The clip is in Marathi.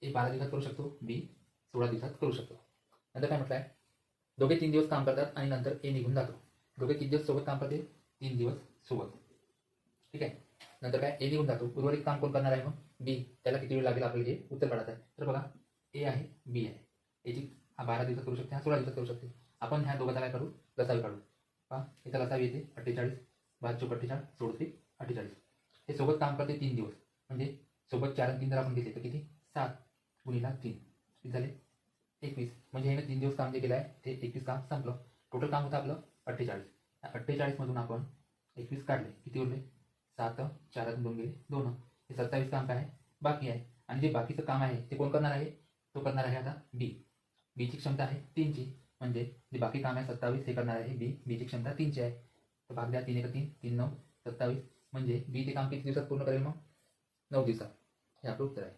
ए 12 दिवसात करू शकतो, बी 16 दिवसात करू शकतो. नंतर काय म्हटलं आहे, दोघे 3 दिवस काम करतात आणि नंतर ए निघून जातो. दोघे किती दिवस सोबत काम करते? 3 दिवस सोबत. ठीक आहे. नंतर काय, ए निघून जातो. उर्वरित काम कोण करणार आहे मग? बी. त्याला किती वेळ लागेल आपल्याला हे उत्तर काढायचं आहे. तर बघा, ए आहे, बी आहे. एची हा 12 दिवसात करू शकते, हा 16 दिवसात करू शकते. आपण ह्या दोघांचा काय करू? लसावी काढू. पहा, इथं लसावी येते 48, 5 48, 16 48. हे सोबत काम करते 3 दिवस, म्हणजे सोबत 4 आणि 3 जर आपण घेतले तर किती? 7 गुणिला 3 किती झाले? 21. म्हणजे ह्यानं 3 दिवस काम जे केलं आहे ते 21 काम संपलं. टोटल काम होतं आपलं 48. 48 मधून आपण 21 काढले, किती उरले? 7, 4 2 गेले 2. हे 27 काम काय आहे? बाकी आहे. आणि जे बाकीचं काम आहे ते कोण करणार आहे? तो करणार आहे आता बी. बीची क्षमता आहे 3ची, म्हणजे जे बाकी काम आहे 27 हे करणार आहे बी. बीची क्षमता 3ची आहे. तर भाग द्या, 3 1 3, 3 9 27. म्हणजे बी ते काम किती दिवसात पूर्ण करेल मग? 9 दिवसात. हे आपलं उत्तर आहे.